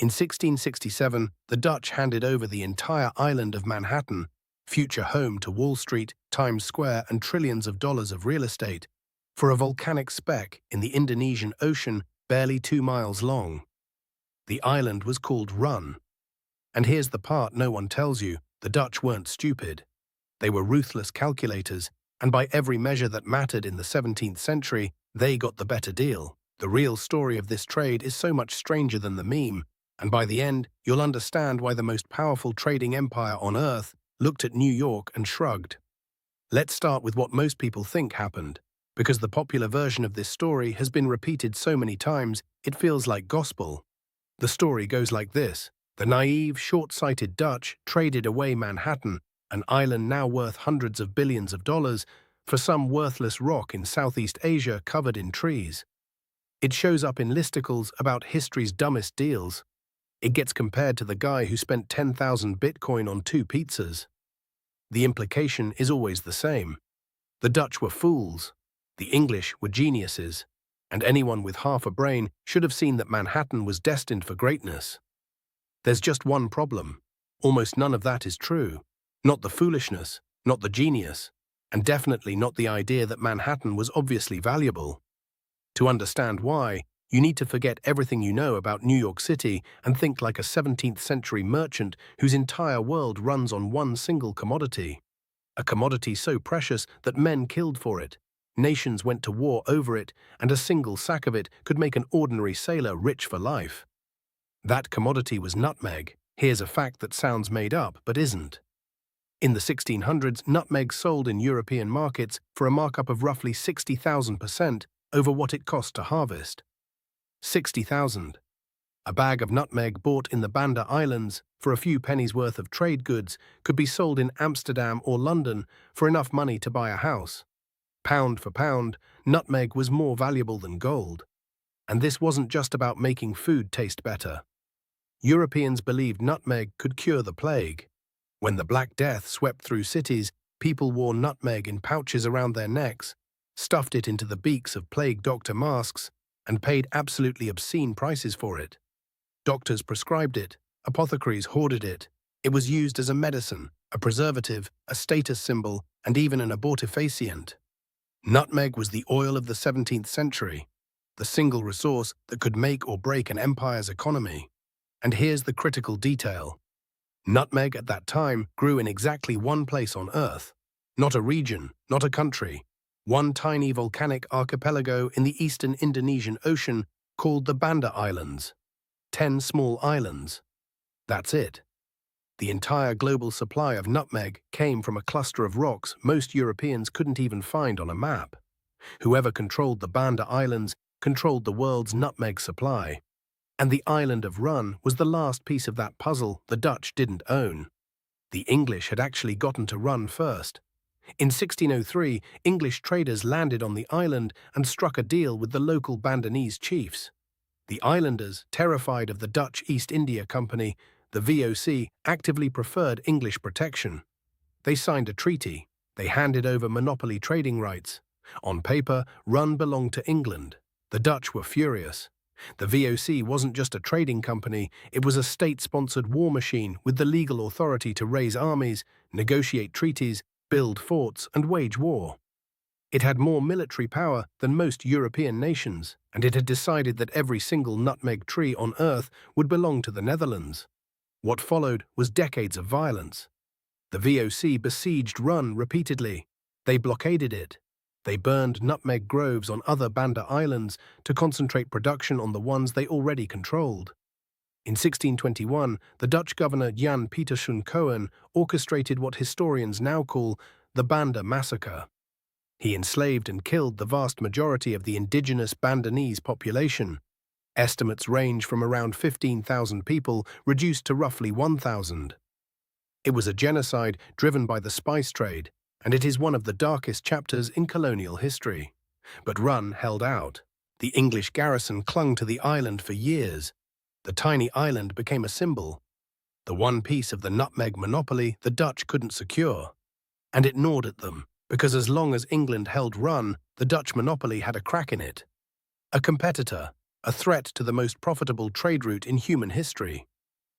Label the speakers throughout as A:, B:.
A: In 1667, the Dutch handed over the entire island of Manhattan, future home to Wall Street, Times Square, and trillions of dollars of real estate, for a volcanic speck in the Indonesian Ocean barely 2 miles long. The island was called Run. And here's the part no one tells you: the Dutch weren't stupid. They were ruthless calculators, and by every measure that mattered in the 17th century, they got the better deal. The real story of this trade is so much stranger than the meme, and by the end, you'll understand why the most powerful trading empire on Earth looked at New York and shrugged. Let's start with what most people think happened, because the popular version of this story has been repeated so many times it feels like gospel. The story goes like this. The naive, short-sighted Dutch traded away Manhattan, an island now worth hundreds of billions of dollars, for some worthless rock in Southeast Asia covered in trees. It shows up in listicles about history's dumbest deals. It gets compared to the guy who spent 10,000 Bitcoin on 2 pizzas. The implication is always the same. The Dutch were fools. The English were geniuses. And anyone with half a brain should have seen that Manhattan was destined for greatness. There's just one problem. Almost none of that is true. Not the foolishness, not the genius, and definitely not the idea that Manhattan was obviously valuable. To understand why, you need to forget everything you know about New York City and think like a 17th century merchant whose entire world runs on one single commodity. A commodity so precious that men killed for it. Nations went to war over it, and a single sack of it could make an ordinary sailor rich for life. That commodity was nutmeg. Here's a fact that sounds made up, but isn't. In the 1600s, nutmeg sold in European markets for a markup of roughly 60,000% over what it cost to harvest. 60,000. A bag of nutmeg bought in the Banda Islands for a few pennies worth of trade goods could be sold in Amsterdam or London for enough money to buy a house. Pound for pound, nutmeg was more valuable than gold. And this wasn't just about making food taste better. Europeans believed nutmeg could cure the plague. When the Black Death swept through cities, people wore nutmeg in pouches around their necks, stuffed it into the beaks of plague doctor masks, and paid absolutely obscene prices for it. Doctors prescribed it, apothecaries hoarded it. It was used as a medicine, a preservative, a status symbol, and even an abortifacient. Nutmeg was the oil of the 17th century, the single resource that could make or break an empire's economy. And here's the critical detail. Nutmeg at that time grew in exactly one place on Earth. Not a region, not a country. One tiny volcanic archipelago in the eastern Indonesian Ocean called the Banda Islands. 10 small islands. That's it. The entire global supply of nutmeg came from a cluster of rocks most Europeans couldn't even find on a map. Whoever controlled the Banda Islands controlled the world's nutmeg supply. And the island of Run was the last piece of that puzzle the Dutch didn't own. The English had actually gotten to Run first. In 1603, English traders landed on the island and struck a deal with the local Bandanese chiefs. The islanders, terrified of the Dutch East India Company, the VOC, actively preferred English protection. They signed a treaty. They handed over monopoly trading rights. On paper, Run belonged to England. The Dutch were furious. The VOC wasn't just a trading company, it was a state-sponsored war machine with the legal authority to raise armies, negotiate treaties, build forts, and wage war. It had more military power than most European nations, and it had decided that every single nutmeg tree on Earth would belong to the Netherlands. What followed was decades of violence. The VOC besieged Run repeatedly. They blockaded it. They burned nutmeg groves on other Banda Islands to concentrate production on the ones they already controlled. In 1621, the Dutch governor Jan Pieterszoon Cohen orchestrated what historians now call the Banda Massacre. He enslaved and killed the vast majority of the indigenous Bandanese population. Estimates range from around 15,000 people reduced to roughly 1,000. It was a genocide driven by the spice trade, and it is one of the darkest chapters in colonial history. But Run held out. The English garrison clung to the island for years. The tiny island became a symbol, the one piece of the nutmeg monopoly the Dutch couldn't secure. And it gnawed at them, because as long as England held Run, the Dutch monopoly had a crack in it. A competitor, a threat to the most profitable trade route in human history.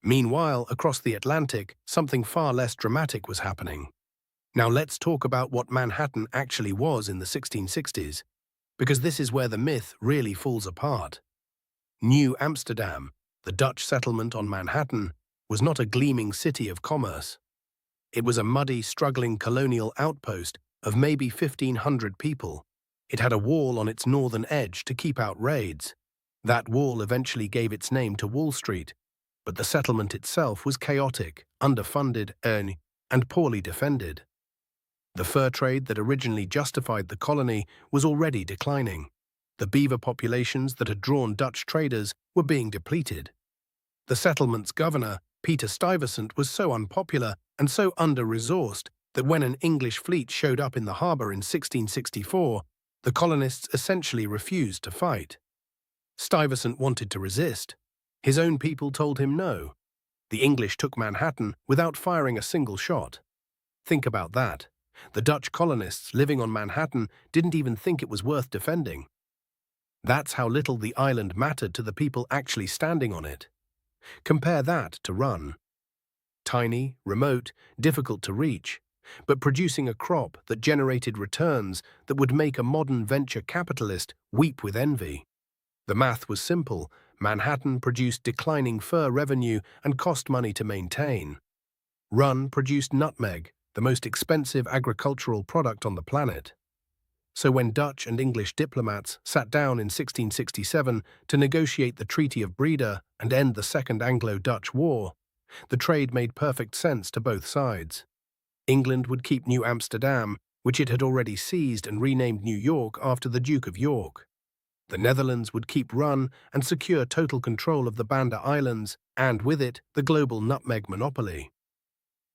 A: Meanwhile, across the Atlantic, something far less dramatic was happening. Now let's talk about what Manhattan actually was in the 1660s, because this is where the myth really falls apart. New Amsterdam, the Dutch settlement on Manhattan, was not a gleaming city of commerce. It was a muddy, struggling colonial outpost of maybe 1,500 people. It had a wall on its northern edge to keep out raids. That wall eventually gave its name to Wall Street, but the settlement itself was chaotic, underfunded, and poorly defended. The fur trade that originally justified the colony was already declining. The beaver populations that had drawn Dutch traders were being depleted. The settlement's governor, Peter Stuyvesant, was so unpopular and so under-resourced that when an English fleet showed up in the harbour in 1664, the colonists essentially refused to fight. Stuyvesant wanted to resist. His own people told him no. The English took Manhattan without firing a single shot. Think about that. The Dutch colonists living on Manhattan didn't even think it was worth defending. That's how little the island mattered to the people actually standing on it. Compare that to Run. Tiny, remote, difficult to reach, but producing a crop that generated returns that would make a modern venture capitalist weep with envy. The math was simple. Manhattan produced declining fur revenue and cost money to maintain. Run produced nutmeg, the most expensive agricultural product on the planet. So when Dutch and English diplomats sat down in 1667 to negotiate the Treaty of Breda and end the Second Anglo-Dutch War, the trade made perfect sense to both sides. England would keep New Amsterdam, which it had already seized and renamed New York after the Duke of York. The Netherlands would keep Run and secure total control of the Banda Islands, and with it, the global nutmeg monopoly.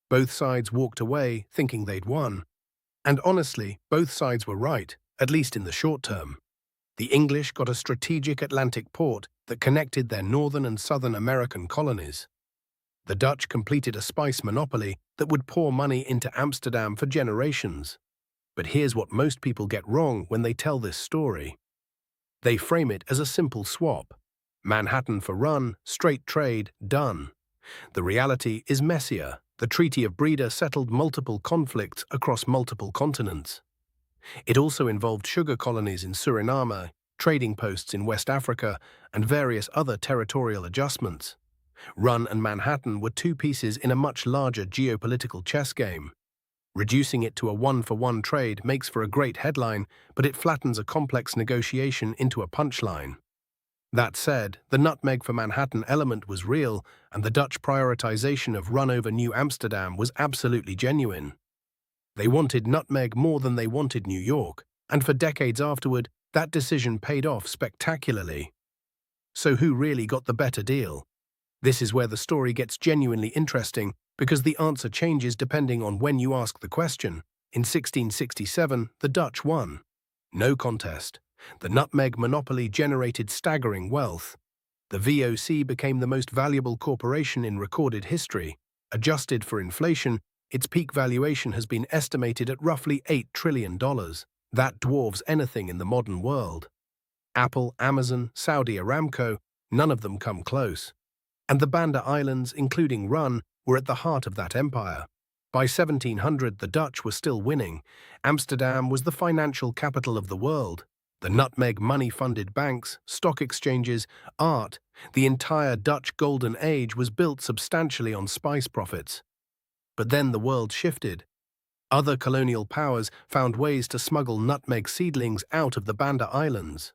A: Both sides walked away thinking they'd won. And honestly, both sides were right, at least in the short term. The English got a strategic Atlantic port that connected their northern and southern American colonies. The Dutch completed a spice monopoly that would pour money into Amsterdam for generations. But here's what most people get wrong when they tell this story. They frame it as a simple swap. Manhattan for Run, straight trade, done. The reality is messier. The Treaty of Breda settled multiple conflicts across multiple continents. It also involved sugar colonies in Suriname, trading posts in West Africa, and various other territorial adjustments. Run and Manhattan were two pieces in a much larger geopolitical chess game. Reducing it to a one-for-one trade makes for a great headline, but it flattens a complex negotiation into a punchline. That said, the nutmeg for Manhattan element was real, and the Dutch prioritization of Run over New Amsterdam was absolutely genuine. They wanted nutmeg more than they wanted New York, and for decades afterward, that decision paid off spectacularly. So who really got the better deal? This is where the story gets genuinely interesting, because the answer changes depending on when you ask the question. In 1667, the Dutch won. No contest. The nutmeg monopoly generated staggering wealth. The VOC became the most valuable corporation in recorded history. Adjusted for inflation, its peak valuation has been estimated at roughly $8 trillion. That dwarfs anything in the modern world. Apple, Amazon, Saudi Aramco, none of them come close. And the Banda Islands, including Run, were at the heart of that empire. By 1700, the Dutch were still winning. Amsterdam was the financial capital of the world. The nutmeg money-funded banks, stock exchanges, art, the entire Dutch Golden Age was built substantially on spice profits. But then the world shifted. Other colonial powers found ways to smuggle nutmeg seedlings out of the Banda Islands.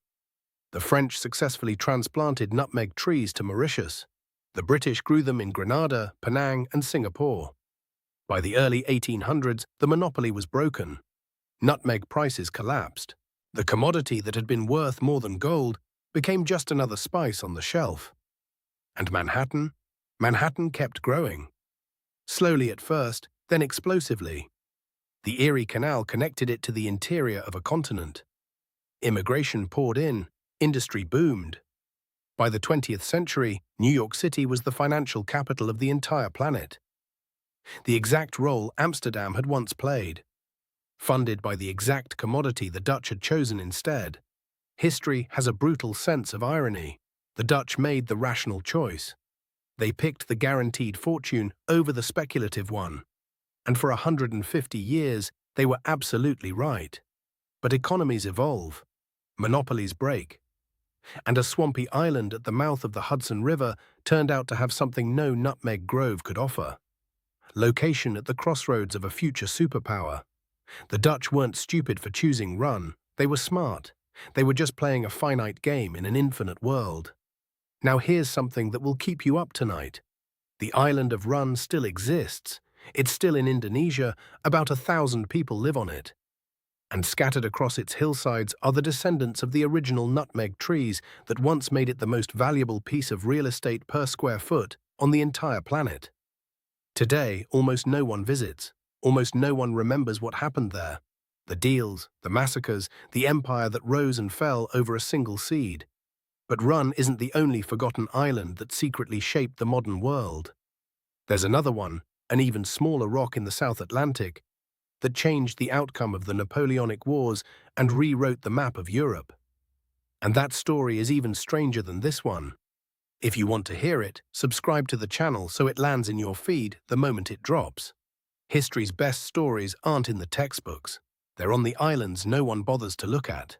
A: The French successfully transplanted nutmeg trees to Mauritius. The British grew them in Grenada, Penang, and Singapore. By the early 1800s, the monopoly was broken. Nutmeg prices collapsed. The commodity that had been worth more than gold became just another spice on the shelf. And Manhattan? Manhattan kept growing. Slowly at first, then explosively. The Erie Canal connected it to the interior of a continent. Immigration poured in, industry boomed. By the 20th century, New York City was the financial capital of the entire planet. The exact role Amsterdam had once played. Funded by the exact commodity the Dutch had chosen instead. History has a brutal sense of irony. The Dutch made the rational choice. They picked the guaranteed fortune over the speculative one. And for 150 years, they were absolutely right. But economies evolve, monopolies break, and a swampy island at the mouth of the Hudson River turned out to have something no Nutmeg Grove could offer. Location at the crossroads of a future superpower. The Dutch weren't stupid for choosing Run, they were smart. They were just playing a finite game in an infinite world. Now here's something that will keep you up tonight. The island of Run still exists. It's still in Indonesia, about 1,000 people live on it. And scattered across its hillsides are the descendants of the original nutmeg trees that once made it the most valuable piece of real estate per square foot on the entire planet. Today, almost no one visits. Almost no one remembers what happened there. The deals, the massacres, the empire that rose and fell over a single seed. But Run isn't the only forgotten island that secretly shaped the modern world. There's another one, an even smaller rock in the South Atlantic, that changed the outcome of the Napoleonic Wars and rewrote the map of Europe. And that story is even stranger than this one. If you want to hear it, subscribe to the channel so it lands in your feed the moment it drops. History's best stories aren't in the textbooks. They're on the islands no one bothers to look at.